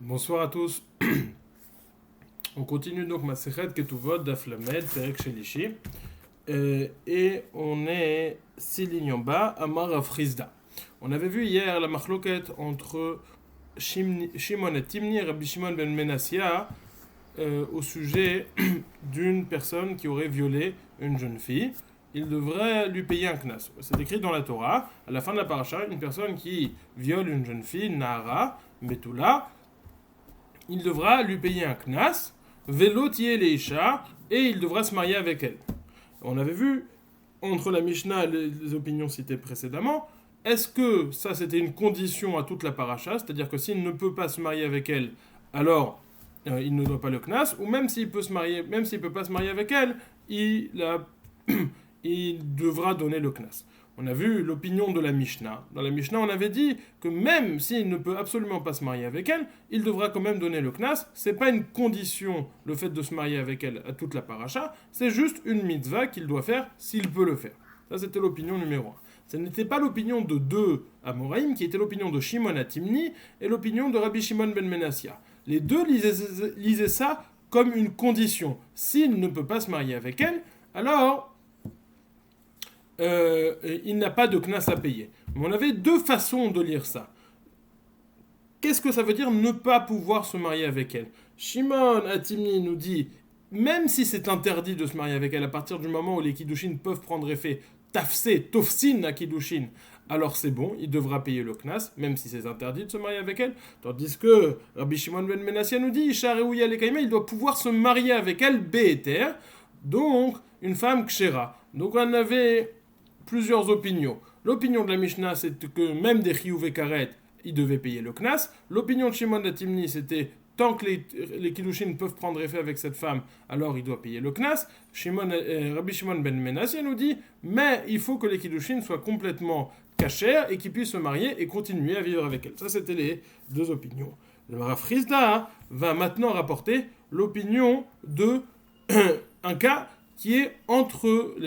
Bonsoir à tous. On continue donc Masechet Ketuvot Daf Lamed Perek Shelishi. Et on est 6 lignes en bas, Amar Afrizda. On avait vu hier la machloket entre Shimon et Timni et Rabbi Shimon ben Menassia au sujet d'une personne qui aurait violé une jeune fille. Il devrait lui payer un knas. C'est écrit dans la Torah, à la fin de la paracha, une personne qui viole une jeune fille, Nahara, Betula, il devra lui payer un knas, velotier leisha, et il devra se marier avec elle. On avait vu, entre la Mishnah et les opinions citées précédemment, est-ce que ça c'était une condition à toute la paracha, c'est-à-dire que s'il ne peut pas se marier avec elle, alors il ne doit pas le knas, ou même s'il peut se marier, même s'il peut pas se marier avec elle, il devra donner le knas. On a vu l'opinion de la Mishnah. Dans la Mishnah, on avait dit que même s'il ne peut absolument pas se marier avec elle, il devra quand même donner le knas. C'est pas une condition, le fait de se marier avec elle à toute la paracha, c'est juste une mitzvah qu'il doit faire s'il peut le faire. Ça, c'était l'opinion numéro 1. Ce n'était pas l'opinion de deux Amoraïm, qui était l'opinion de Shimon à Timni et l'opinion de Rabbi Shimon ben Menassia. Les deux lisaient ça comme une condition. S'il ne peut pas se marier avec elle, alors il n'a pas de knas à payer. Mais on avait deux façons de lire ça. Qu'est-ce que ça veut dire ne pas pouvoir se marier avec elle? Shimon Atimni nous dit, même si c'est interdit de se marier avec elle, à partir du moment où les kiddushin peuvent prendre effet, tafsé, tofsin à kiddushin, alors c'est bon, il devra payer le knas, même si c'est interdit de se marier avec elle. Tandis que Rabbi Shimon ben Menassia nous dit, Isha Reouya Lekaima, il doit pouvoir se marier avec elle, Be'eter, donc une femme kshera. Donc on avait plusieurs opinions. L'opinion de la Mishnah, c'est que même des chiyuv et karet, ils devaient payer le knas. L'opinion de Shimon Atimni, c'était tant que les kiddushin peuvent prendre effet avec cette femme, alors il doit payer le knas. Rabbi Shimon ben Menassia nous dit, mais il faut que les kiddushin soient complètement cachers et qu'ils puissent se marier et continuer à vivre avec elle. Ça, c'était les deux opinions. Le Rav Frisda va maintenant rapporter l'opinion de un cas qui est entre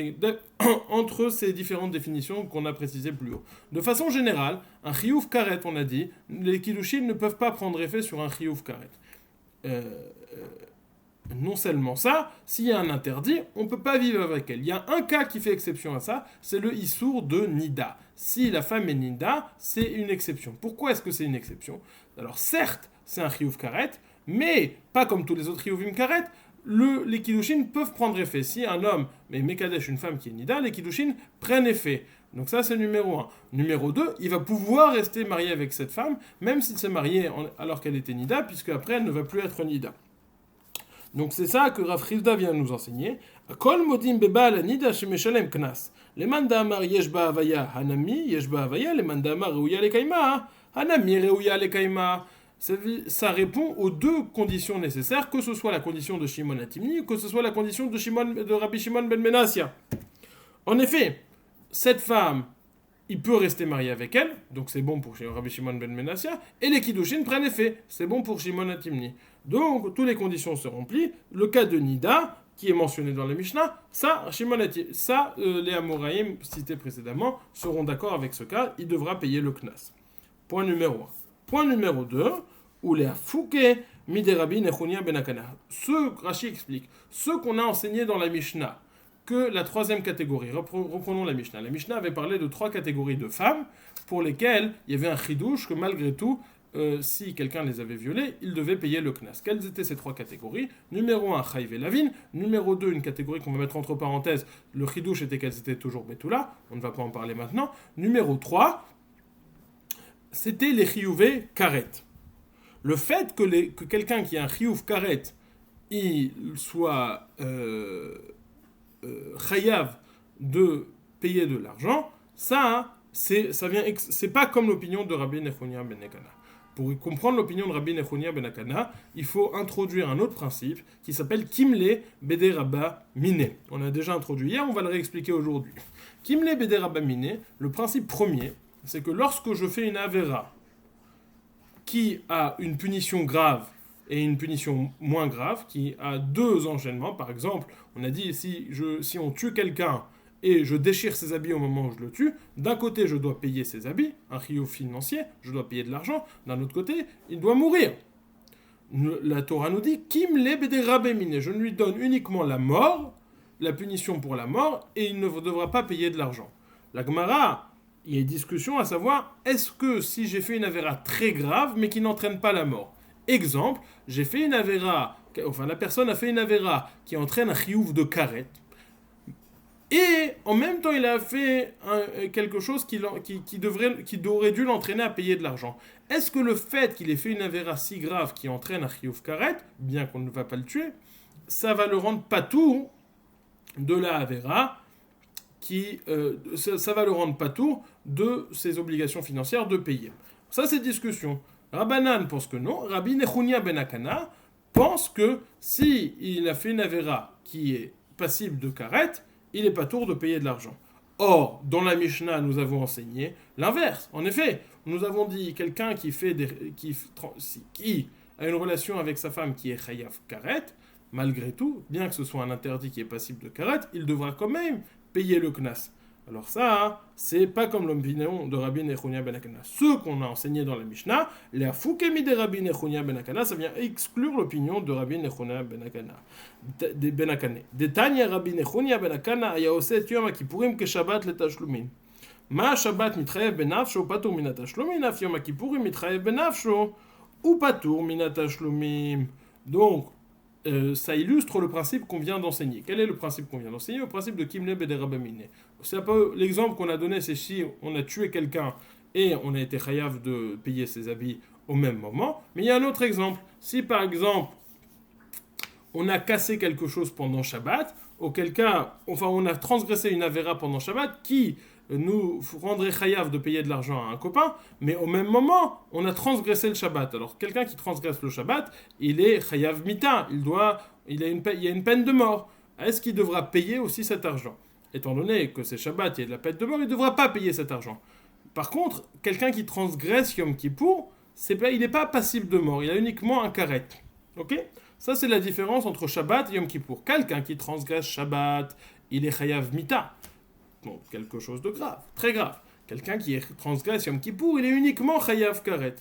ces différentes définitions qu'on a précisées plus haut. De façon générale, un chiyuv karet, on a dit, les kiddushin ne peuvent pas prendre effet sur un chiyuv karet. Non seulement ça, s'il y a un interdit, on ne peut pas vivre avec elle. Il y a un cas qui fait exception à ça, c'est le issour de nida. Si la femme est nida, c'est une exception. Pourquoi est-ce que c'est une exception? Alors certes, c'est un chiyuv karet, mais pas comme tous les autres chiyuvim karet, les kiddushin peuvent prendre effet. Si un homme mais mekadesh une femme qui est nida, les kiddushin prennent effet. Donc ça c'est numéro 1. Numéro 2, il va pouvoir rester marié avec cette femme, même s'il s'est marié alors qu'elle était nida, puisque après elle ne va plus être nida. Donc c'est ça que Rav Chizda vient nous enseigner. Kol modim bebal nida shemeshalem knas. Le mandamar yesh ba avaya hanami yesh ba avaya le mandamar reuya lekaima hanami reuya lekaima. Ça répond aux deux conditions nécessaires, que ce soit la condition de Shimon Atimni, que ce soit la condition de Rabbi Shimon ben Menassia. En effet, cette femme, il peut rester marié avec elle, donc c'est bon pour Rabbi Shimon ben Menassia, et les kiddushin prennent effet, c'est bon pour Shimon Atimni. Donc, toutes les conditions se remplissent. Le cas de Nida, qui est mentionné dans la Mishnah, les Amoraïm cités précédemment seront d'accord avec ce cas, il devra payer le knas. Point numéro 1. Point numéro 2, où les Fouké Miderabi Nechunia Benakana. Ce Rashi explique, ce qu'on a enseigné dans la Mishnah, que la troisième catégorie, reprenons la Mishnah. La Mishnah avait parlé de 3 catégories de femmes pour lesquelles il y avait un chidouche que malgré tout, si quelqu'un les avait violées, il devait payer le knas. Quelles étaient ces 3 catégories? Numéro 1, Chaïv et Lavin. Numéro 2, une catégorie qu'on va mettre entre parenthèses, le chidouche était qu'elles étaient toujours Betula, on ne va pas en parler maintenant. Numéro 3, c'était les chiyuvei karet. Le fait que quelqu'un qui a un chiyuv karet, il soit chayav de payer de l'argent, c'est pas comme l'opinion de Rabbi Nechunia ben Nekana. Pour comprendre l'opinion de Rabbi Nechunia ben Nekana, il faut introduire un autre principe qui s'appelle Kimle Bede Rabba Mine. On l'a déjà introduit hier, on va le réexpliquer aujourd'hui. Kimle Bede Rabba Mine, le principe premier, c'est que lorsque je fais une avéra qui a une punition grave et une punition moins grave, qui a 2 enchaînements, par exemple, on a dit si on tue quelqu'un et je déchire ses habits au moment où je le tue, d'un côté je dois payer ses habits, un chiyuv financier, je dois payer de l'argent, d'un autre côté il doit mourir. La Torah nous dit Kim le bede rabemine. Je ne lui donne uniquement la mort, la punition pour la mort, et il ne devra pas payer de l'argent. La Gemara, il y a une discussion à savoir est-ce que si j'ai fait une avéra très grave mais qui n'entraîne pas la mort. Exemple, j'ai fait une avéra, enfin la personne a fait une avéra qui entraîne un chiouf de karet. Et en même temps, il a fait quelque chose qui aurait dû l'entraîner à payer de l'argent. Est-ce que le fait qu'il ait fait une avéra si grave qui entraîne un chiouf karet, bien qu'on ne va pas le tuer, ça va le rendre patour de la avéra, ça va le rendre patour de ses obligations financières de payer. Ça, c'est discussion. Rabbanan pense que non. Rabbi Nechunia ben Akana pense que si il a fait une avéra qui est passible de karet, il n'est pas tour de payer de l'argent. Or, dans la Mishnah, nous avons enseigné l'inverse. En effet, nous avons dit quelqu'un qui a une relation avec sa femme qui est chayav karet, malgré tout, bien que ce soit un interdit qui est passible de karet, il devra quand même payer le knas. Alors ça, c'est pas comme l'opinion de Rabbi Nechunia ben Akana. Ce qu'on a enseigné dans la Mishnah, les Afukemi de Rabbi Nechunia ben Akana, ça vient exclure l'opinion de Rabbi Nechunia ben Akana. Ben Akane. Detanya Rabbi Nechunia ben Akana aya oset yom HaKippurim ke Shabbat letashlumin. Ma Shabbat mitchayev benafsho patur min hatashlumin, af yom HaKippurim mitchayev benafsho ou patur min hatashlumin. Donc, ça illustre le principe qu'on vient d'enseigner. Quel est le principe qu'on vient d'enseigner? Le principe de Kimle Bede Rabamine. C'est un peu l'exemple qu'on a donné, c'est si on a tué quelqu'un et on a été chayav de payer ses habits au même moment. Mais il y a un autre exemple. Si par exemple, on a cassé quelque chose pendant Shabbat, auquel cas, enfin on a transgressé une avéra pendant Shabbat qui nous rendrait chayav de payer de l'argent à un copain, mais au même moment, on a transgressé le Shabbat. Alors, quelqu'un qui transgresse le Shabbat, il est chayav mita, il y a une peine de mort. Est-ce qu'il devra payer aussi cet argent? Étant donné que c'est Shabbat, il y a de la peine de mort, il ne devra pas payer cet argent. Par contre, quelqu'un qui transgresse Yom Kippour, il n'est pas passible de mort, il a uniquement un karet. Ok? Ça, c'est la différence entre Shabbat et Yom Kippour. Quelqu'un qui transgresse Shabbat, il est chayav mita. Donc, quelque chose de grave, très grave. Quelqu'un qui transgresse Yom Kippour, il est uniquement chayav karet.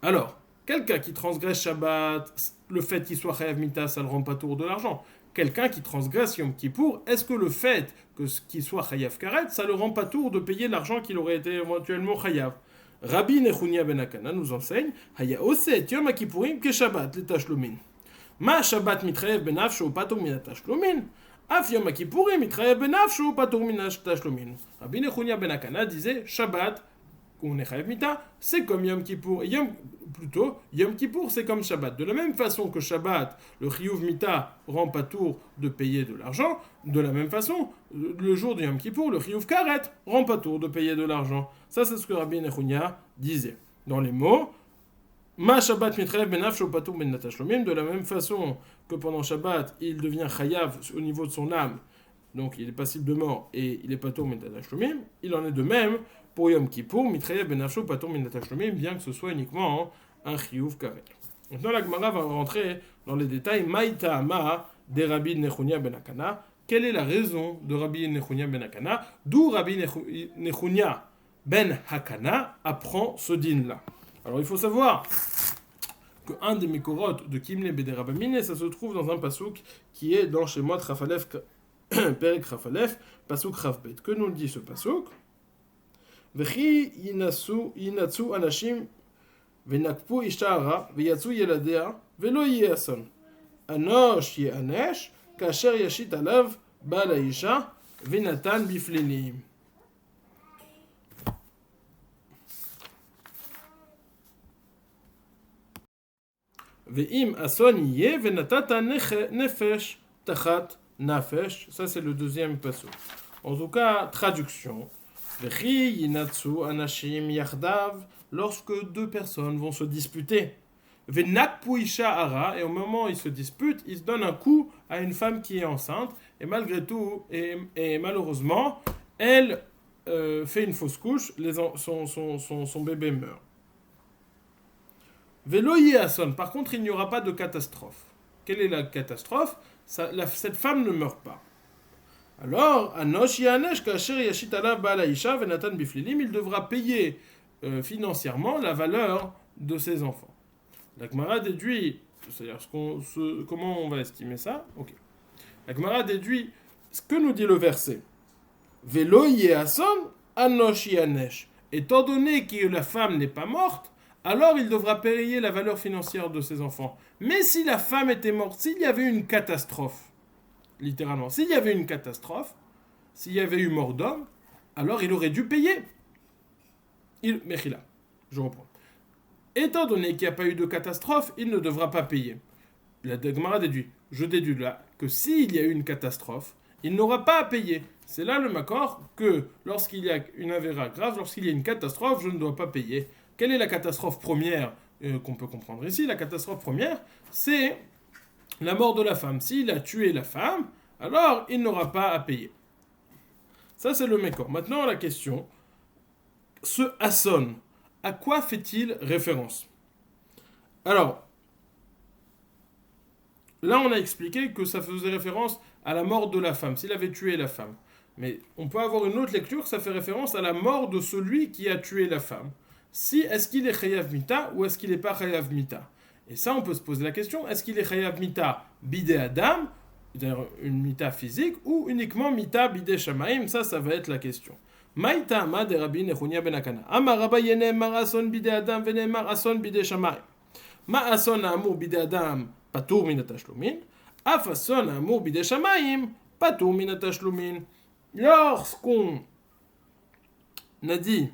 Alors, quelqu'un qui transgresse Shabbat, le fait qu'il soit chayav mita, ça ne le rend pas tour de l'argent. Quelqu'un qui transgresse Yom Kippour, est-ce que le fait qu'il soit chayav karet, ça ne le rend pas tour de payer l'argent qu'il aurait été éventuellement chayav? Rabbi Nechunia ben Akana nous enseigne Haya oset Yom HaKippurim ke Shabbat le tashlumin. Ma Shabbat mitchayev benafsho patur min hatashlumin. Af Yom HaKippurim mitchayev benafsho patur min hatashlumin. Rabbi Nechunia ben Akana disait Shabbat, on est chayav mita, c'est comme Yom Kippour. Yom Kippour, c'est comme Shabbat. De la même façon que Shabbat, le chiyuv mita rend pas tour de payer de l'argent, de la même façon, le jour de Yom Kippour, le chiyuv karet rend pas tour de payer de l'argent. Ça, c'est ce que Rabbi Nechunia disait. Dans les mots, Ma Shabbat mitchayev benafsho patur min hatashlumin, de la même façon que pendant Shabbat, il devient chayav au niveau de son âme, donc il est passible de mort et il est patur min hatashlumin, il en est de même pour Yom Kippour, mitchayev benafsho patur min hatashlumin, bien que ce soit uniquement un chiyuv karet. Maintenant, la Gemara va rentrer dans les détails. Maïta ama de Rabbi Nechunia ben Akana. Quelle est la raison de Rabbi Nechunia ben Akana? D'où Rabbi Nechunia ben Akana apprend ce din-là. Alors, il faut savoir qu'un des Mekorot de Kimle Bede Rabamine, ça se trouve dans un pasouk qui est dans chez moi Trafalef, Perek Trafalef, pasouk Ravbet. Que nous dit ce pasouk? Vechi yinatsu anashim venakpu ishara veyatsu yeladea velo yeason. Anosh yeanesh kasher yashit alav bal haisha venatan biflilim. Ve'im ason yeh venatata nefesh tachat nafesh. Ça, c'est le deuxième passage. En tout cas, traduction. Vechi yinatsu anashim yachdav. Lorsque deux personnes vont se disputer. Venakpu isha ara. Et au moment où ils se disputent, ils se donnent un coup à une femme qui est enceinte. Et malgré tout, et malheureusement, elle fait une fausse couche. Son bébé meurt. Velo yeason. Par contre, il n'y aura pas de catastrophe. Quelle est la catastrophe? Cette femme ne meurt pas. Alors, Anosh yanesh kasher yashit alav bal haisha venatan biflilim, il devra payer financièrement la valeur de ses enfants. La Gemara déduit C'est-à-dire comment on va estimer ça? Ok. La Gemara déduit ce que nous dit le verset. Velo yehason anosh yanesh. Étant donné que la femme n'est pas morte, alors il devra payer la valeur financière de ses enfants. Mais si la femme était morte, s'il y avait une catastrophe, littéralement, s'il y avait une catastrophe, s'il y avait eu mort d'homme, alors il aurait dû payer. Mechila, je reprends. Étant donné qu'il n'y a pas eu de catastrophe, il ne devra pas payer. La Gemara déduit, je déduis là, que s'il y a eu une catastrophe, il n'aura pas à payer. C'est là le makor que lorsqu'il y a une avéra grave, lorsqu'il y a une catastrophe, je ne dois pas payer. Quelle est la catastrophe première qu'on peut comprendre ici? La catastrophe première, c'est la mort de la femme. S'il a tué la femme, alors il n'aura pas à payer. Ça, c'est le makor. Maintenant, la question, ce Hasson, à quoi fait-il référence? Alors, là, on a expliqué que ça faisait référence à la mort de la femme, s'il avait tué la femme. Mais on peut avoir une autre lecture, ça fait référence à la mort de celui qui a tué la femme. Si, est-ce qu'il est chayav mita ou est-ce qu'il n'est pas chayav mita? Et ça, on peut se poser la question, est-ce qu'il est chayav mita bidé adam, c'est-à-dire une mita physique, ou uniquement mita bidé shamaim? Ça va être la question. Maïta ama de Rabbi Nechunia ben Akana. Ama rabba yene marason bidé adam vene marason bidé shamaim. Ma'ason amur bidé adam patour min atashlumin. Afason amur bidé shamaim patour min atashlumin. Lorsqu'on a dit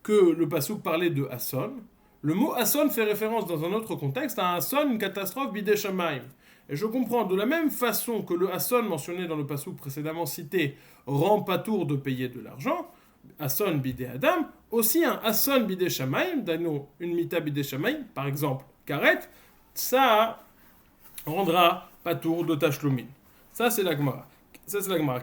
que le passouk parlait de Hasson, le mot Hasson fait référence dans un autre contexte à un Hasson, une catastrophe bidé shamaim. Et je comprends, de la même façon que le Hasson mentionné dans le passouk précédemment cité rend patour de payer de l'argent, Hasson bidé Adam, aussi un Hasson bidé shamaim, une mita bidé shamaim, par exemple, karet, ça rendra patour de tashlumin. Ça c'est la Gemara.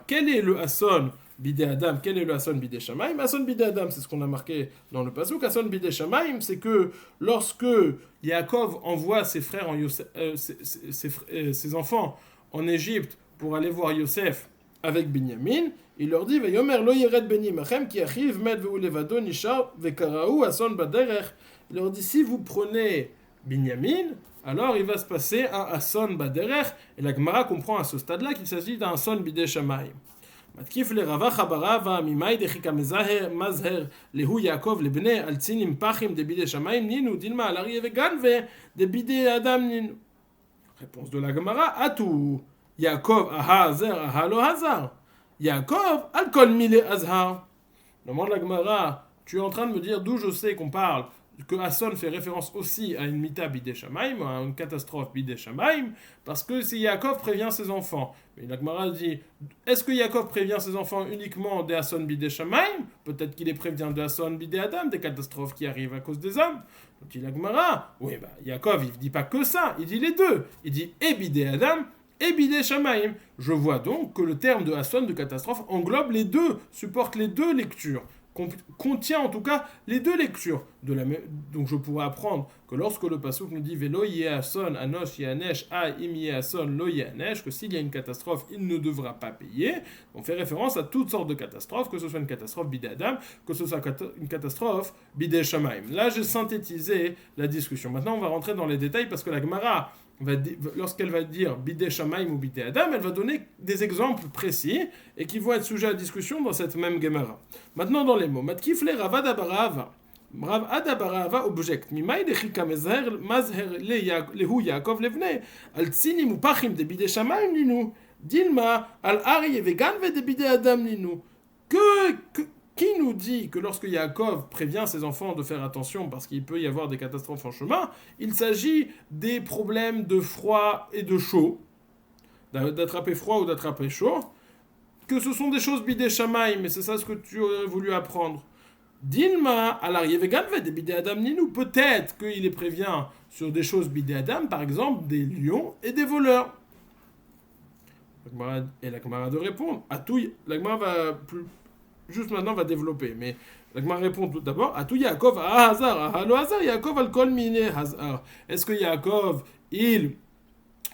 Quel est le Hasson bidé Adam? Quel est le Hasson bidé shamaim? Hasson bidé Adam, c'est ce qu'on a marqué dans le passouk. Hasson bidé shamaim, c'est que lorsque Yaakov envoie ses frères, ses enfants en Égypte pour aller voir Yosef avec Binyamin, il leur dit Vayomer lo yered beni machem ki achiv med ve'u levado nishar ve'karaou Hasson baderech. Il leur dit si vous prenez Binyamin, alors il va se passer un Hasson baderech. Et la Gemara comprend à ce stade-là qu'il s'agit d'un Hasson bidé shamaim. מתקיף לרבה חברה ממאי דחיקה מזהר להוא יעקב לבני על צינים פחים דבידי שמיים נינו דילמה על אריה וגנבה דבידי אדם נינו. Réponse de la Gemara, Atou Yaakov aha azer aha lo hazar. Yaakov al kol mile azhar. Demande la Gemara, tu es en train de me dire d'où je sais qu'on parle que Hasson fait référence aussi à une mita bidé shamaim, à une catastrophe bidé shamaim, parce que si Yaakov prévient ses enfants. Mais la Gemara dit, est-ce que Yaakov prévient ses enfants uniquement des Hasson bidé shamaim? Peut-être qu'il les prévient de Hasson bidé adam, des catastrophes qui arrivent à cause des hommes. Donc il dit la Gemara, oui, Yaakov, il ne dit pas que ça, il dit les deux. Il dit et bidé adam, et bidé shamaim. Je vois donc que le terme de Hasson, de catastrophe, englobe les deux, supporte les deux lectures. Contient en tout cas les deux lectures. Donc je pourrais apprendre que lorsque le passouk nous dit Velo yehason anosh yanesh a im yehason lo yanesh, que s'il y a une catastrophe, il ne devra pas payer. On fait référence à toutes sortes de catastrophes, que ce soit une catastrophe bidé adam, que ce soit une catastrophe bidé shamaim. Là j'ai synthétisé la discussion. Maintenant on va rentrer dans les détails parce que la Gemara, lorsqu'elle va dire bidé shamaim ou bidé adam, elle va donner des exemples précis et qui vont être sujets à discussion dans cette même Gemara. Maintenant dans les mots, matkif le ravad abarava. Rav Adabarava objecte. Mimai dechika mazher lehu Yaakov levne al tsinim upachim de bidé shamaim ninu dilma al ari vegan ve de bidé adam ninu. Qui nous dit que lorsque Yaakov prévient ses enfants de faire attention parce qu'il peut y avoir des catastrophes en chemin, il s'agit des problèmes de froid et de chaud, d'attraper froid ou d'attraper chaud, que ce sont des choses bidé shamaim, mais c'est ça ce que tu aurais voulu apprendre. Dilma, à l'arrière des bidé adam ninou, peut-être qu'il les prévient sur des choses bidé adam, par exemple des lions et des voleurs. Et la Gemara de répondre, à tout, la Gemara va plus. Juste maintenant, va développer. Mais la Gemara répond tout d'abord à tout Yaakov, à Hazar, à lo Hazar, Yaakov al kol mine Hazar. Est-ce que Yaakov, il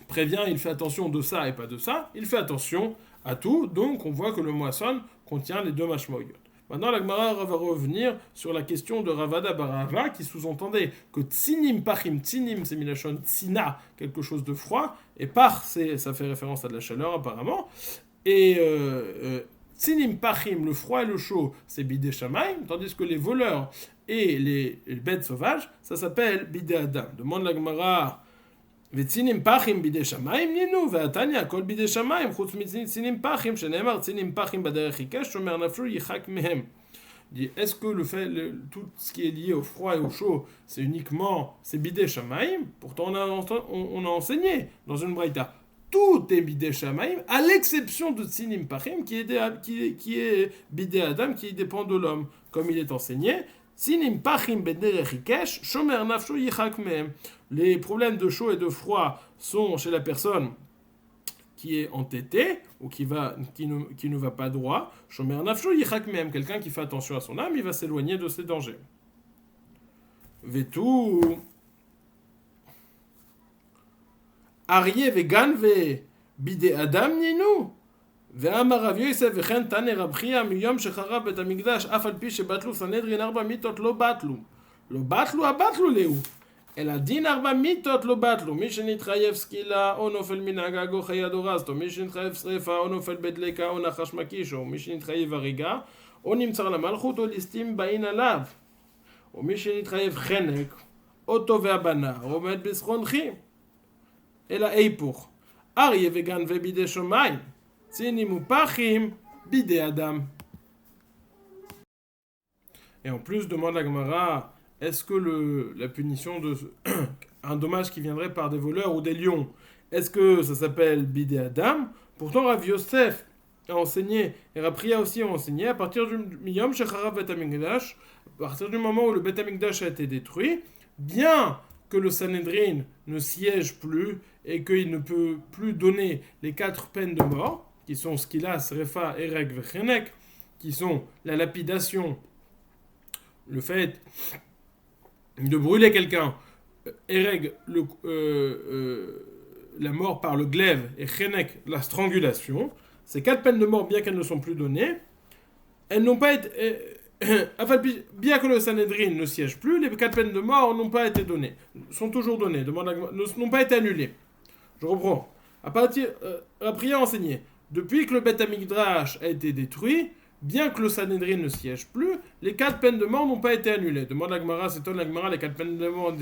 prévient, il fait attention de ça et pas de ça? Il fait attention à tout. Donc, on voit que le moisson contient les deux mashmoyot. Maintenant, la Gemara va revenir sur la question de Ravada Barava qui sous-entendait que Tsinim Pachim, Tsinim c'est Milachon Tsina, quelque chose de froid, et Par, ça fait référence à de la chaleur apparemment, et Tsinim Pachim, le froid et le chaud, c'est Bidé Shamaim, tandis que les voleurs et les bêtes sauvages, ça s'appelle Bidé Adam. Demande la Gemara. וצינים פחים בידי שמיים נינו, והתניא הכל בידי שמיים, חוץ מצינים פחים, שנאמר צינים פחים בדרך עיקש, שומר נפשו יחק מהם. Est-ce que tout ce qui est lié au froid et au chaud, c'est uniquement, c'est bidé shamaim? Pourtant on a enseigné dans une braïta. Tout est bidé shamaim, à l'exception de tsinim pachim, qui est bidé adam, qui dépend de l'homme. Comme il est enseigné, tsinim pachim bederech ikesh, shomer nafsho yichak mehem. Les problèmes de chaud et de froid sont chez la personne qui est entêtée ou qui ne va pas droit. Shomer nafsho yichak mehem, quelqu'un qui fait attention à son âme, il va s'éloigner de ses dangers. Vetu Aryeh vegan ve bide adam ninu. ואמר רב יוסף וכן תנא רב חייא מיום שחרב בית המקדש אף על פי שבטלו סנהדרין 4 מיתות לא בטלו הבטלו להו אלא דין 4 מיתות לא בטלו מי שנתחייב סקילה או נופל מנהגג או חיה דורסתו מי שנתחייב שריפה או נופל בדלקה או נחש מקישו מי שנתחייב הריגה או נמצר למלכות או ליסטים באין עליו או מי שנתחייב חנק או תובע בנה או עומד בסכרונכי אלא היפוך אריה וגן ובידי שמיים צינים ופחים בידי אדם. Et en plus, demande la Gemara, est-ce que la punition de un dommage qui viendrait par des voleurs ou des lions, est-ce que ça s'appelle bidé Adam? Pourtant, Rav Yosef a enseigné, et Rav Priya aussi a enseigné, à partir du Miyom Shecharav Bet Hamikdash, à partir du moment où le Bet Hamikdash a été détruit, bien que le Sanhedrin ne siège plus et qu'il ne peut plus donner les 4 peines de mort, qui sont Skila, Srefa, Ereg, Vechenek, qui sont la lapidation, le fait de brûler quelqu'un, Ereg, la mort par le glaive, et Chenek, la strangulation. Ces 4 peines de mort, bien qu'elles ne sont plus données, elles n'ont pas été... bien que le Sanhedrin ne siège plus, les 4 peines de mort n'ont pas été données, sont toujours données, n'ont pas été annulées. Je reprends. À partir, la prière enseignée. Depuis que le Beth Amikdash a été détruit, bien que le Sanhedrin ne siège plus, les 4 peines de mort n'ont pas été annulées. Demande la Gemara, s'étonne la Gemara, les 4 peines de mort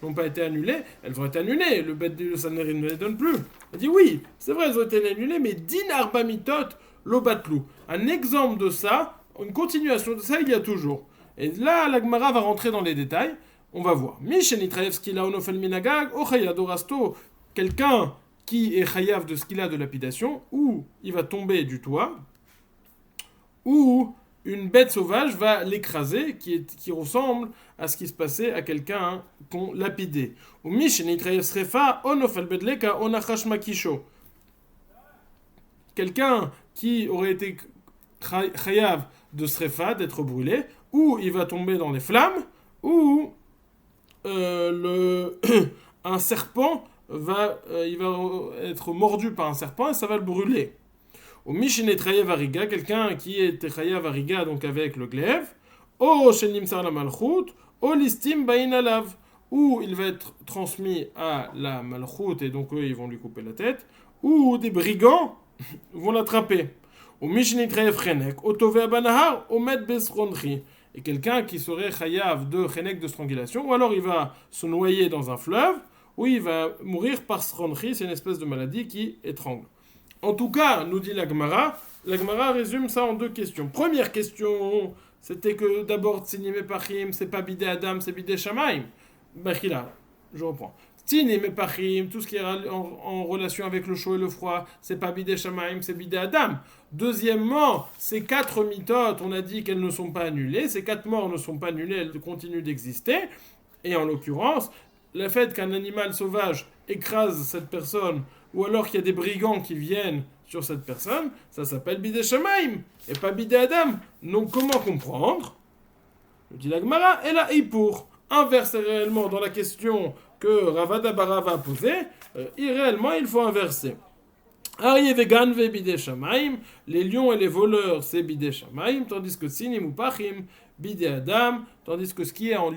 n'ont pas été annulées, elles ont été annulées, le Sanhedrin ne les donne plus. Elle dit oui, c'est vrai, elles ont été annulées, mais din arba mitot lo batlou. Un exemple de ça, une continuation de ça, il y a toujours. Et là, la Gemara va rentrer dans les détails, on va voir. Mishenitraevski la onofel minagag, ochayadorasto, quelqu'un qui est chayav de ce qu'il a de lapidation, ou il va tomber du toit, ou une bête sauvage va l'écraser, qui ressemble à ce qui se passait à quelqu'un qu'on lapidait. Ou mishenitrayev srefa onofel bedleka onachash makisho. Quelqu'un qui aurait été chayav de srefa, d'être brûlé, ou il va tomber dans les flammes, ou un serpent il va être mordu par un serpent et ça va le brûler. Au Mishine Trayev Ariga, quelqu'un qui est Trayev Ariga, donc avec le glaive, au Shenim Sar la Malchut, au Listim Bain Alav, où il va être transmis à la Malchut et donc eux ils vont lui couper la tête, ou des brigands vont l'attraper. Au Mishine Trayev Chenek, au Tove Abanahar, au Med Besronri, et quelqu'un qui serait Chayav de Chenek de strangulation, ou alors il va se noyer dans un fleuve, ou il va mourir par sronri, c'est une espèce de maladie qui étrangle. En tout cas, nous dit la Gemara résume ça en 2 questions. Première question, c'était que d'abord Tsinim et Pachim, c'est pas bidé Adam, c'est bidé Shamaim. Bachila, je reprends. Tsinim et Pachim, tout ce qui est en relation avec le chaud et le froid, c'est pas bidé Shamaim, c'est bidé Adam. Deuxièmement, ces 4 mitotes, on a dit qu'elles ne sont pas annulées, ces 4 morts ne sont pas annulées, elles continuent d'exister, et en l'occurrence, le fait qu'un animal sauvage écrase cette personne, ou alors qu'il y a des brigands qui viennent sur cette personne, ça s'appelle bidé shamaim, et pas bidé adam. Donc comment comprendre? Je dis la Gemara, et là, et pour inverser réellement dans la question que Ravada Barava a posée, réellement il faut inverser. Aryeh vegan ve bidei shamaim, les lions et les voleurs c'est bidei shamaim, tandis que sinim ou pachim bidei adam, tandis que ce qui est en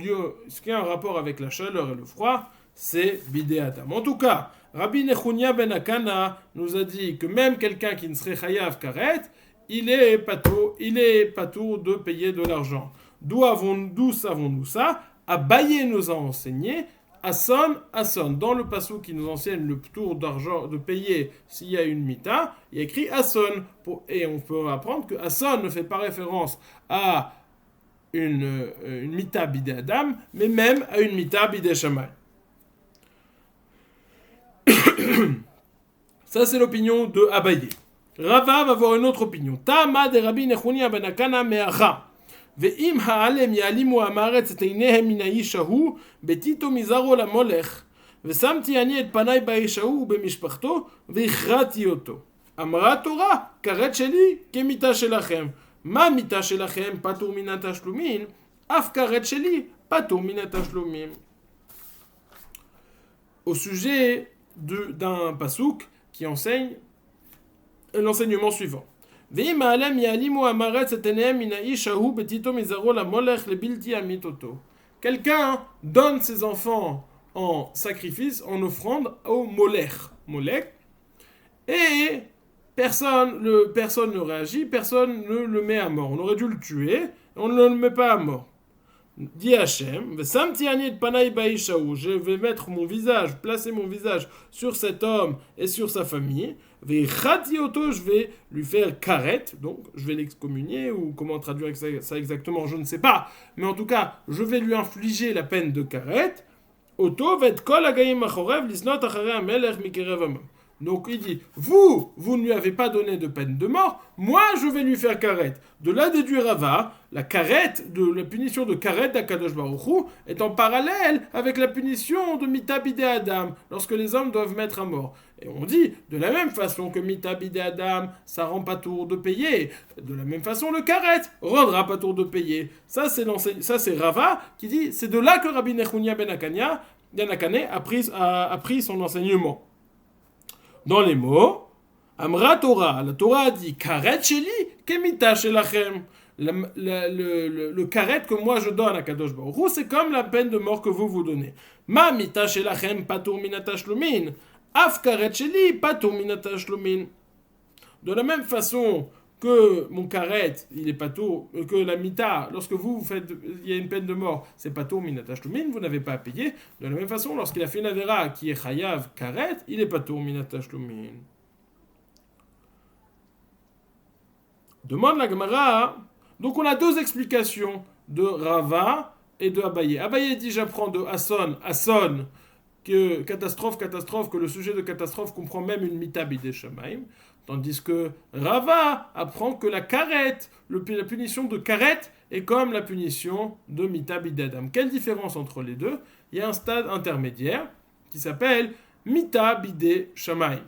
rapport avec la chaleur et le froid, c'est bidei adam. En tout cas, Rabbi Nechunia ben Akana nous a dit que même quelqu'un qui ne serait chayav karet, il est patour de payer de l'argent. D'où savons-nous ça? Abaye nous a enseigné. Asson, dans le passou qui nous enseigne le tour d'argent de payer s'il y a une mita, il y a écrit Asson. Et on peut apprendre que Asson ne fait pas référence à une mita bidei adam, mais même à une mita bidei shamay. Ça, c'est l'opinion de Abaye. Rava va avoir une autre opinion. Tama de Rabbi Nechunia ben Akana me'acha. ואם העלם יעלימו המארץ את עיניהם מן האיש ההוא, בתיתו מזרעו למולך, ושמתי אני את פניי באיש ההוא ובמשפחתו, והכרעתי אותו. אמרה תורה, כרת שלי כמיתה שלכם. מה מיתה שלכם פטור מן התשלומים, אף כרת שלי פטור מן התשלומים. Au sujet d'un pasouk qui enseigne l'enseignement suivant. Quelqu'un donne ses enfants en sacrifice, en offrande au Molech, et personne ne réagit, personne ne le met à mort. On aurait dû le tuer, on ne le met pas à mort. Dit Hachem, je vais mettre mon visage, placer mon visage sur cet homme et sur sa famille. Je vais lui faire karet, donc je vais l'excommunier, ou comment traduire ça exactement, je ne sais pas. Mais en tout cas, je vais lui infliger la peine de karet. Donc il dit, vous ne lui avez pas donné de peine de mort, moi je vais lui faire karet. De là déduire Rava, la punition de karet d'Akadosh Baruch Hu est en parallèle avec la punition de mita bidei adam, lorsque les hommes doivent mettre à mort. Et on dit, de la même façon que mita bidei adam, ça rend pas tour de payer, de la même façon le karet rendra pas tour de payer. Ça c'est Rava qui dit, c'est de là que Rabbi Nechunia ben Akane a pris son enseignement. Dans les mots, Amra Torah, la Torah a dit Karet sheli kemita shelachem. Le karet que moi je donne à Kadosh Baruch Hu, c'est comme la peine de mort que vous donnez. Ma mita shelachem patur min tashlumin. Af karet sheli patur min tashlumin. De la même façon que mon karet, il est patour, que la mita, lorsque vous faites, il y a une peine de mort, c'est patour min tashlumin, vous n'avez pas à payer. De la même façon, lorsqu'il a fait une avera qui est chayav karet, il est patour min tashlumin. Demande la Gemara. Donc on a deux explications de Rava et de Abaye. Abaye dit j'apprends de Asson, que catastrophe, que le sujet de catastrophe comprend même une mita bidei shamaim. Tandis que Rava apprend que la punition de karet est comme la punition de mita bidei adam. Quelle différence entre les deux? Il y a un stade intermédiaire qui s'appelle mita bidei shamaim.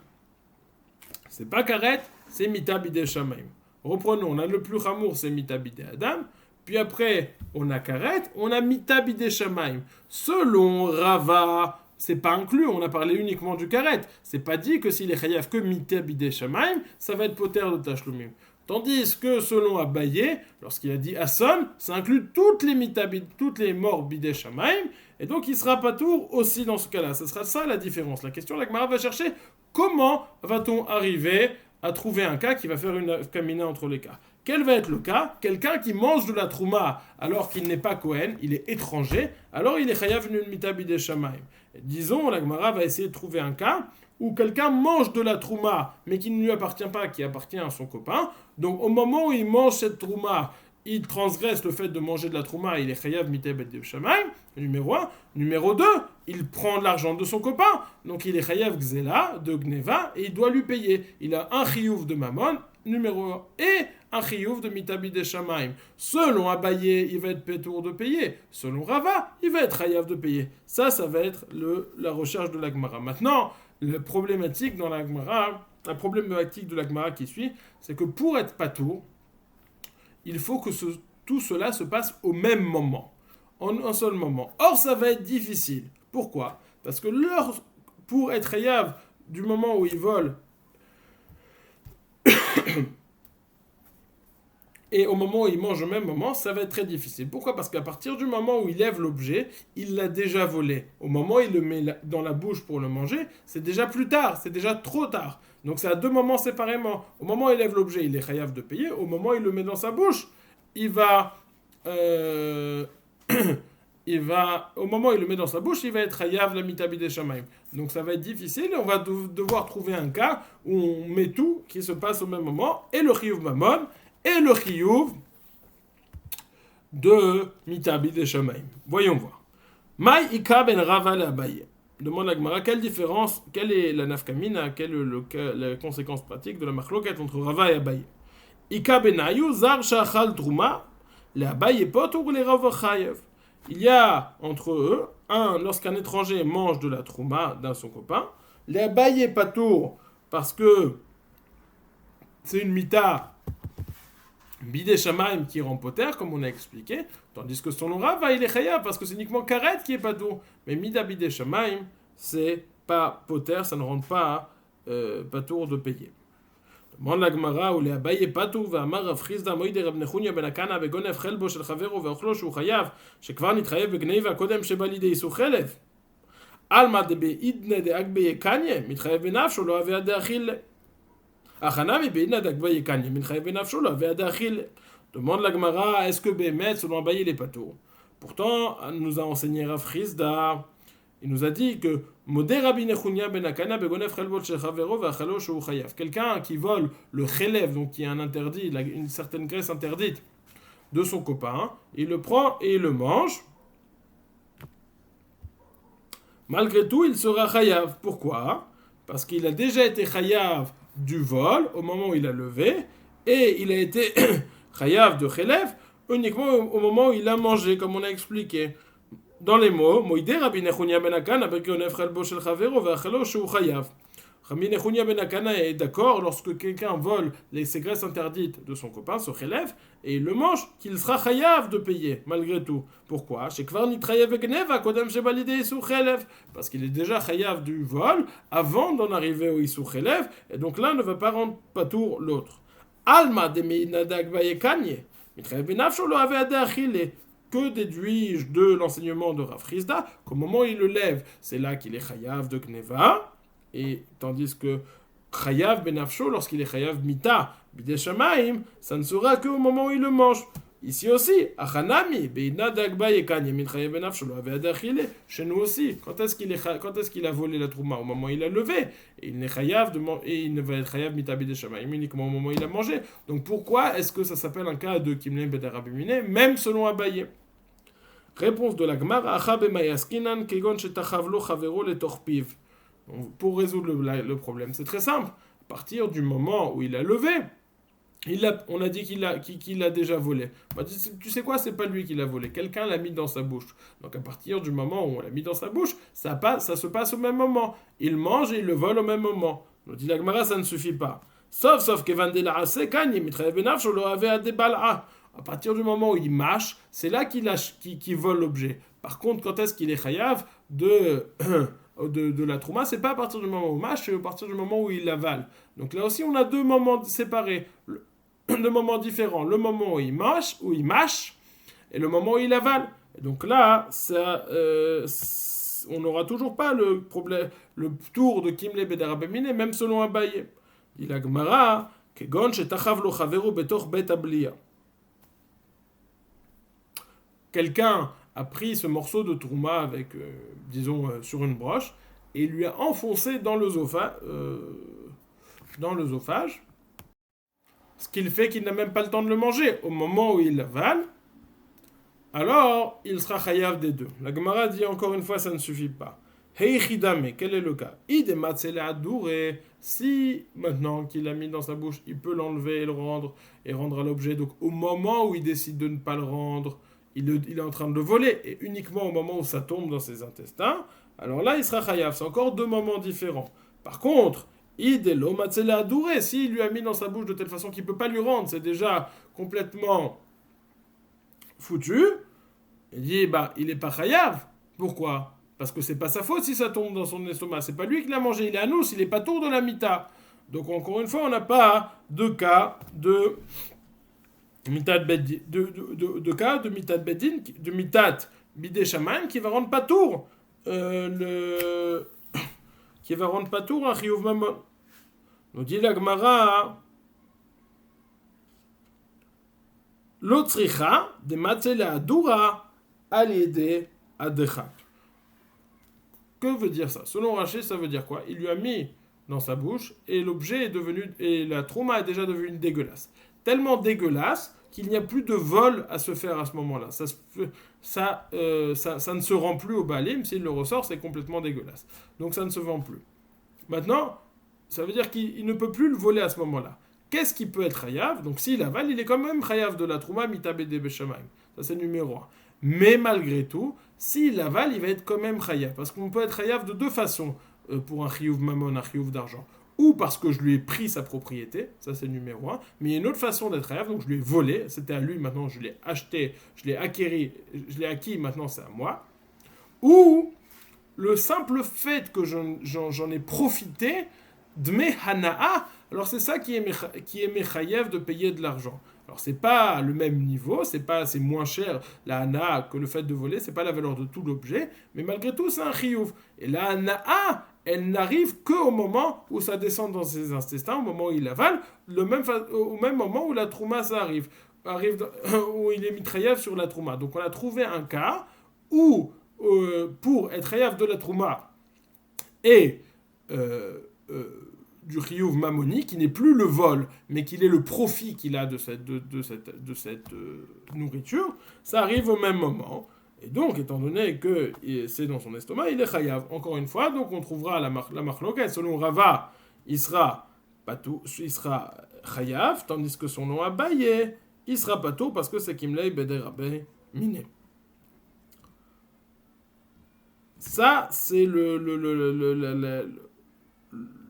C'est pas karet, c'est mita bidei shamaim. Reprenons, on a le plus chamour, c'est mita bidei adam. Puis après, on a karet, on a mita bidei shamaim. Selon Rava, c'est pas inclus, on a parlé uniquement du karet. C'est pas dit que s'il est chayav que mita bidei shamaim, ça va être poter de tashlumim. Tandis que selon Abaye, lorsqu'il a dit Asson, ça inclut toutes les morts bidei shamaim, et donc il sera patour aussi dans ce cas-là. Ce sera ça la différence. La question, la Gemara va chercher comment va-t-on arriver à trouver un cas qui va faire une kamina entre les cas. Quel va être le cas? Quelqu'un qui mange de la trouma alors qu'il n'est pas Kohen, il est étranger, alors il est chayav une mita bidei shamaim. Disons, la Gemara va essayer de trouver un cas où quelqu'un mange de la trouma mais qui ne lui appartient pas, qui appartient à son copain. Donc au moment où il mange cette trouma, il transgresse le fait de manger de la trouma, il est chayav mita bidei shamaim, numéro 1. Numéro 2, il prend de l'argent de son copain, donc il est chayav gzela, de gneva, et il doit lui payer. Il a un chiyuv de mammon, numéro 1, et un chiyuv de mita bidei shamaim. Selon Abaye, il va être pétour de payer. Selon Rava, il va être chayav de payer. Ça va être la recherche de la Gemara. Maintenant, la problématique de la Gemara qui suit, c'est que pour être patour, il faut que tout cela se passe au même moment, en un seul moment. Or, ça va être difficile. Pourquoi? Parce que pour être chayav du moment où il vole et au moment où il mange au même moment, ça va être très difficile. Pourquoi? Parce qu'à partir du moment où il lève l'objet, il l'a déjà volé. Au moment où il le met dans la bouche pour le manger, c'est déjà plus tard, c'est déjà trop tard. Donc c'est à deux moments séparément. Au moment où il lève l'objet, il est chayav de payer. Au moment où il le met dans sa bouche, il va... euh, au moment où il le met dans sa bouche, il va être chayav la mitabi des shamaim. Donc ça va être difficile et on va devoir trouver un cas où on met tout qui se passe au même moment, et le chiyuv mamon, et le chiyuv de mitabi des shamaim. Voyons voir. Maï ika ben rava la Abaye. Demande la Gemara, quelle différence, quelle est la nafkamina, quelle est la conséquence pratique de la machloket entre Rava et Abaye? Ika ben ayu zar shachal truma, le Abaye potur le Rava chayev. Il y a entre eux, lorsqu'un étranger mange de la trouma d'un son copain, le Abaye patour parce que c'est une mita bidé shamaim qui rend poter, comme on a expliqué, tandis que son Rava il est chayav parce que c'est uniquement karet qui est patour. Mais mida bidé shamaim, c'est pas poter, ça ne rend pas patour de payer. Demande la Gemara, où les Abaye patour, ואמר רב חיסדא מוידי רב נחוניה בן הקנה וגונב חלבו של חברו ואוכלו שהוא חייב, שכבר נתחייב בגניבה קודם שבא לידי איסור חלב. עלמא דבעידנא דאגביה קניה, מתחייב בנפשו לא הווה דאכילה. הכנמי בעידנא דאגביה קניה, מתחייב בנפשו לא הווה דאכילה. Demande la Gemara, est-ce que Bémet, selon Abaye, il est patour? Pourtant, nous a enseigné Rav Rizda, il nous a dit que quelqu'un qui vole le chelev, donc qui est un interdit, une certaine graisse interdite de son copain, il le prend et il le mange. Malgré tout, il sera chayav. Pourquoi? Parce qu'il a déjà été chayav du vol au moment où il a levé, et il a été chayav de chelev uniquement au moment où il a mangé, comme on a expliqué. Dans les mots, Moïdé Rabbi Nechunia ben Akana bekonef chelbo shel chavero ve'achelo shu chayav. Rabbi Nechunia ben Akana est d'accord lorsque quelqu'un vole ces graisses interdites de son copain, ce chelev, et il le mange, qu'il sera chayav de payer, malgré tout. Pourquoi? Shekvar nitrayev egneva kodem shebalidei isur chelev. Parce qu'il est déjà chayav du vol avant d'en arriver au isur chelev, et donc là ne va pas rendre patour l'autre. Alma de meinadag vayekanye. Mitrayev benafsho lo ave adachile. Que déduis-je de l'enseignement de Rav Rizda qu'au moment où il le lève, c'est là qu'il est chayav de Gneva, et tandis que chayav benafsho, lorsqu'il est chayav mita bidei shamaim, ça ne sera qu'au moment où il le mange. Ici aussi, achanami beina dagba yekan yemin chayav benafsho lo ave adachile. Chez nous aussi, quand est-ce qu'il a volé la trouma? Au moment où il a levé, et il n'est chayav et il ne va être chayav mita bidei shamaim uniquement au moment où il a mangé. Donc pourquoi est-ce que ça s'appelle un cas de kimlen bedarabimine, même selon Abaye? Réponse de la Gemara, pour résoudre le problème, c'est très simple. À partir du moment où il a levé, on a dit qu'il a déjà volé. Bah, tu sais quoi, c'est pas lui qui l'a volé. Quelqu'un l'a mis dans sa bouche. Donc à partir du moment où on l'a mis dans sa bouche, ça se passe au même moment. Il mange et il le vole au même moment. On dit la Gemara, ça ne suffit pas. Sauf que Vandela Kanye, Mitraev Benaf, je le avais à des balles. À partir du moment où il mâche, c'est là qu'il vole l'objet. Par contre, quand est-ce qu'il est chayav de la trouma, c'est pas à partir du moment où il mâche, c'est à partir du moment où il avale. Donc là aussi, on a deux moments séparés, deux moments différents. Le moment où il mâche, et le moment où il avale. Et donc là, on n'aura toujours pas le problème, le tour de Kimle Bedarabemine, même selon Abaye. Il a Gemara, Kegon shetachav lo chaveru betor bet abliya. Quelqu'un a pris ce morceau de trouma avec, sur une broche et lui a enfoncé dans l'œsophage, ce qui fait qu'il n'a même pas le temps de le manger. Au moment où il l'avale, alors il sera chayav des deux. La Gemara dit encore une fois, ça ne suffit pas. Heichidame, quel est le cas? Si maintenant qu'il l'a mis dans sa bouche, il peut l'enlever et le rendre à l'objet. Donc au moment où il décide de ne pas le rendre, il est en train de le voler, et uniquement au moment où ça tombe dans ses intestins, alors là, il sera chayav. C'est encore deux moments différents. Par contre, s'il lui a mis dans sa bouche de telle façon qu'il ne peut pas lui rendre, c'est déjà complètement foutu, il dit, il n'est pas chayav. Pourquoi? Parce que c'est pas sa faute si ça tombe dans son estomac. C'est pas lui qui l'a mangé, il est à nous, il n'est pas tour de la mita. Donc encore une fois, on n'a pas de cas de Mitat Bedin, de cas de Mitat Bedin, de Mitat Bidé Shaman qui va rendre patour qui va rendre patour un Chiyuv Mamon. Nous dit la Gemara L'Otzricha de Matzela Adura Aliede Adechak. Que veut dire ça? Selon Rashi, ça veut dire quoi? Il lui a mis dans sa bouche et l'objet est devenu, et la trouma est déjà devenue dégueulasse. Tellement dégueulasse qu'il n'y a plus de vol à se faire à ce moment-là. Ça ne se rend plus au balai, même s'il le ressort, c'est complètement dégueulasse. Donc ça ne se vend plus. Maintenant, ça veut dire qu'il ne peut plus le voler à ce moment-là. Qu'est-ce qui peut être chayav? Donc s'il avale, il est quand même chayav de la trouma mitabede beshamayim. Ça c'est numéro 1. Mais malgré tout, s'il avale, il va être quand même chayav. Parce qu'on peut être chayav de deux façons pour un chiyuv mammon, un chiyuv d'argent. Ou parce que je lui ai pris sa propriété, ça c'est numéro 1. Mais il y a une autre façon d'être chayav, donc je lui ai volé, c'était à lui, maintenant je l'ai acheté, je l'ai acquis, maintenant c'est à moi. Ou le simple fait que j'en ai profité, Dme Hana'a, alors c'est ça qui est mechayev de payer de l'argent. Alors c'est pas le même niveau, c'est moins cher la Hana'a que le fait de voler, c'est pas la valeur de tout l'objet, mais malgré tout c'est un chiyuv. Et la Hana'a, elle n'arrive qu'au moment où ça descend dans ses intestins, au moment où il avale, au même moment où la trouma ça arrive où il est mitrayev sur la trouma. Donc on a trouvé un cas où pour être chayav de la trouma et du chiyuv mamoni, qui n'est plus le vol, mais qu'il est le profit qu'il a de cette nourriture, ça arrive au même moment. Et donc, étant donné que c'est dans son estomac, il est chayav. Encore une fois, donc on trouvera la machloket. Selon Rava, il sera chayav, tandis que son nom Abaye, il sera patou parce que c'est kimlei bederabé miné. Ça, c'est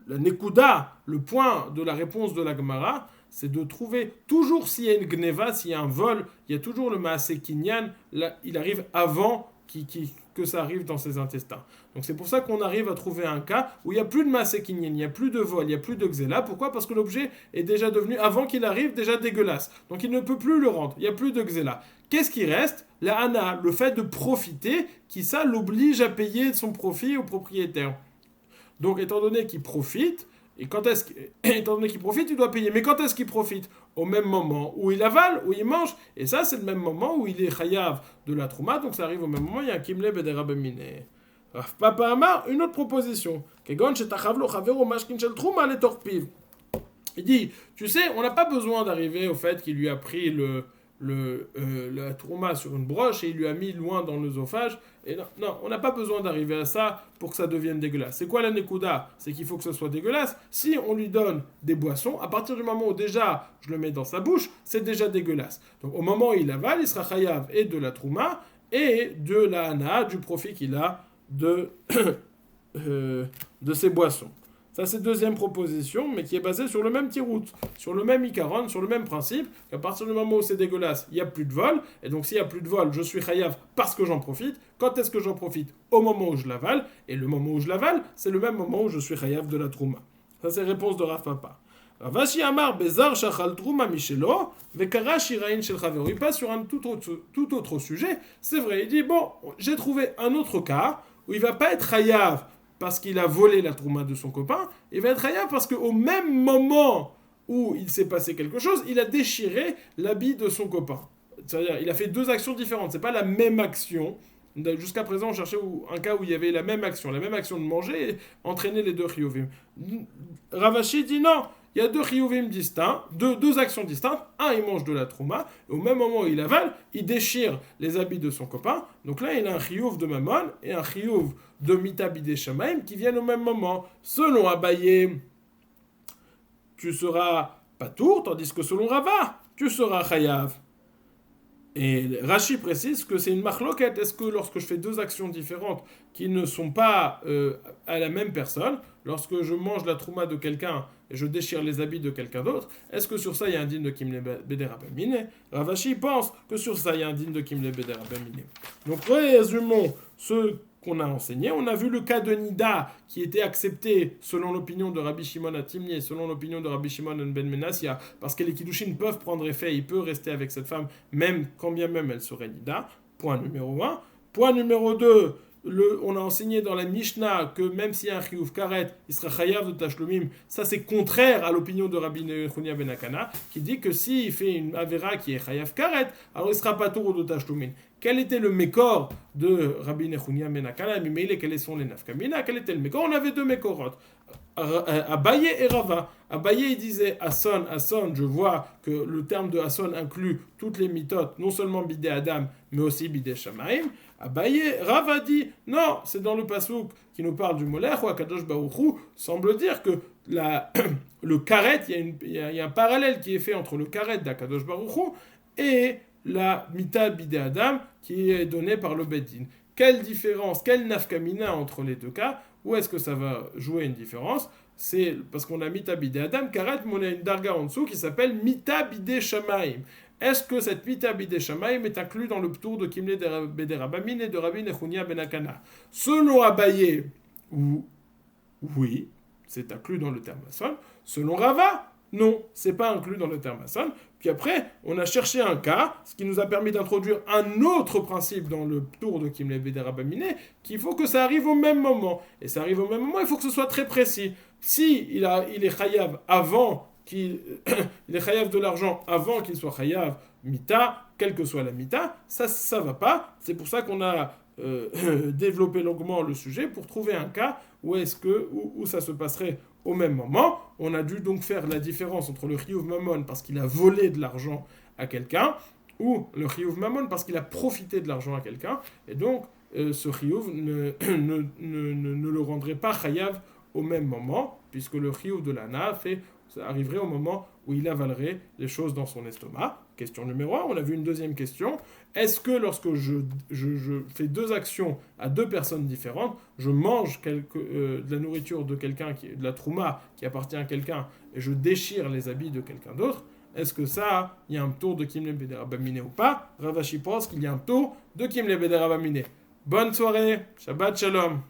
la nekuda, le point de la réponse de la Gemara, c'est de trouver, toujours s'il y a une gneva, s'il y a un vol, il y a toujours le maaseh kinyan, là, il arrive avant que ça arrive dans ses intestins. Donc c'est pour ça qu'on arrive à trouver un cas où il n'y a plus de maaseh kinyan, il n'y a plus de vol, il n'y a plus de xéla. Pourquoi? Parce que l'objet est déjà devenu, avant qu'il arrive, déjà dégueulasse. Donc il ne peut plus le rendre, il n'y a plus de xéla. Qu'est-ce qui reste? La hana, le fait de profiter, qui ça l'oblige à payer son profit au propriétaire. Donc, étant donné qu'il profite, étant donné qu'il profite, il doit payer. Mais quand est-ce qu'il profite? Au même moment où il avale, où il mange. Et ça, c'est le même moment où il est chayav de la trouma. Donc, ça arrive au même moment. Il y a un kimle bederabemine. Papa Amar, une autre proposition. Il dit, tu sais, on n'a pas besoin d'arriver au fait qu'il lui a pris la trouma sur une broche et il lui a mis loin dans l'œsophage. Et non, on n'a pas besoin d'arriver à ça pour que ça devienne dégueulasse. C'est quoi la nekuda? C'est qu'il faut que ce soit dégueulasse. Si on lui donne des boissons, à partir du moment où déjà je le mets dans sa bouche, c'est déjà dégueulasse. Donc au moment où il avale, il sera chayav et de la trouma et de la hana, du profit qu'il a de ses boissons. Ça, c'est deuxième proposition, mais qui est basée sur le même tirout, sur le même ikaron, sur le même principe, qu'à partir du moment où c'est dégueulasse, il n'y a plus de vol, et donc s'il n'y a plus de vol, je suis chayav parce que j'en profite. Quand est-ce que j'en profite? Au moment où je l'avale, et le moment où je l'avale, c'est le même moment où je suis chayav de la trouma. Ça, c'est réponse de Rav Papa. Ravashi Amar Bezar Shachal Trouma Michelo, Vekara Shirain Shel Chavero. Il passe sur un tout autre sujet. C'est vrai, il dit, bon, j'ai trouvé un autre cas où il ne va pas être chayav parce qu'il a volé la trouma de son copain, il va être chayav parce qu'au même moment où il s'est passé quelque chose, il a déchiré l'habit de son copain. C'est-à-dire, il a fait deux actions différentes, c'est pas la même action. Jusqu'à présent, on cherchait un cas où il y avait la même action de manger et entraîner les deux chiyuvim. Ravashi dit non, il y a deux chiyuvim distincts, deux actions distinctes. Un, il mange de la trouma, et au même moment où il avale, il déchire les habits de son copain. Donc là, il a un chiyuv de mammon et un chiyuv de mitabide shamaim qui viennent au même moment. Selon Abaye, tu seras patour, tandis que selon Rava, tu seras chayav. Et Rashi précise que c'est une machloket. Est-ce que lorsque je fais deux actions différentes qui ne sont pas à la même personne, lorsque je mange la trouma de quelqu'un et je déchire les habits de quelqu'un d'autre, est-ce que sur ça il y a un digne de Kimle Bederabamine? Ravashi pense que sur ça il y a un digne de Kimle Bederabamine. Donc résumons ce qu'on a enseigné. On a vu le cas de Nida qui était accepté selon l'opinion de Rabbi Shimon Atimni et selon l'opinion de Rabbi Shimon Ben Menassia, parce que les Kiddushin peuvent prendre effet, il peut rester avec cette femme même quand bien même elle serait Nida. Point numéro 1. Point numéro 2, on a enseigné dans la Mishnah que même s'il y a un chiyuv karet, il sera chayav de tashlumim. Ça, c'est contraire à l'opinion de Rabbi Nechunia ben Akana, qui dit que s'il fait une avera qui est chayav karet, alors il sera pas tour de tashlumim. Quel était le mécor de Rabbi Nechunia ben Akana? Mais quels sont les nafkamina? Quel était le mécor? On avait deux mékorot. Abaye et Rava. Abaye il disait Hasson, je vois que le terme de Hasson inclut toutes les mitotes, non seulement bidé Adam, mais aussi bidé Shamaim. Abaye, Rava dit non, c'est dans le pasouk qui nous parle du Molech ou Akadosh Baruch Hu, semble dire que le karet, il y a un parallèle qui est fait entre le karet d'Akadosh Baruch Hu et la mita bidé Adam qui est donnée par le Beddin. Quelle différence, quelle nafkamina entre les deux cas? Où est-ce que ça va jouer une différence? C'est parce qu'on a mita bidé Adam, karet, mais on a une darga en dessous qui s'appelle mita bidé Shamaim. Est-ce que cette mita bidé Shamaim est inclus dans le ptour de Kimle Bede Rabbamin et de Rabbi Nechunia ben Akana? Selon Abaye, oui, c'est inclus dans le terme Hasson. Selon Rava, non, c'est pas inclus dans le terme Hasson. Puis après, on a cherché un cas, ce qui nous a permis d'introduire un autre principe dans le tour de Kimle Bede Rabbamin, qu'il faut que ça arrive au même moment. Et ça arrive au même moment, il faut que ce soit très précis. Si il est chayav avant il est chayav de l'argent avant qu'il soit chayav mita, quelle que soit la mita, ça va pas. C'est pour ça qu'on a développé longuement le sujet pour trouver un cas où ça se passerait au même moment. On a dû donc faire la différence entre le chiyuv mamon parce qu'il a volé de l'argent à quelqu'un ou le chiyuv mamon parce qu'il a profité de l'argent à quelqu'un. Et donc ce chiyuv ne le rendrait pas chayav au même moment, puisque le chiyuv de l'ana ça arriverait au moment où il avalerait les choses dans son estomac. Question numéro 1, on a vu une deuxième question. Est-ce que lorsque je fais deux actions à deux personnes différentes, je mange de la nourriture de quelqu'un, de la trouma qui appartient à quelqu'un, et je déchire les habits de quelqu'un d'autre, est-ce que ça, il y a un tour de Kimle Bede Rabbamin ou pas? Ravashi pense qu'il y a un tour de Kimle Bede Rabbamin. Bonne soirée, Shabbat Shalom.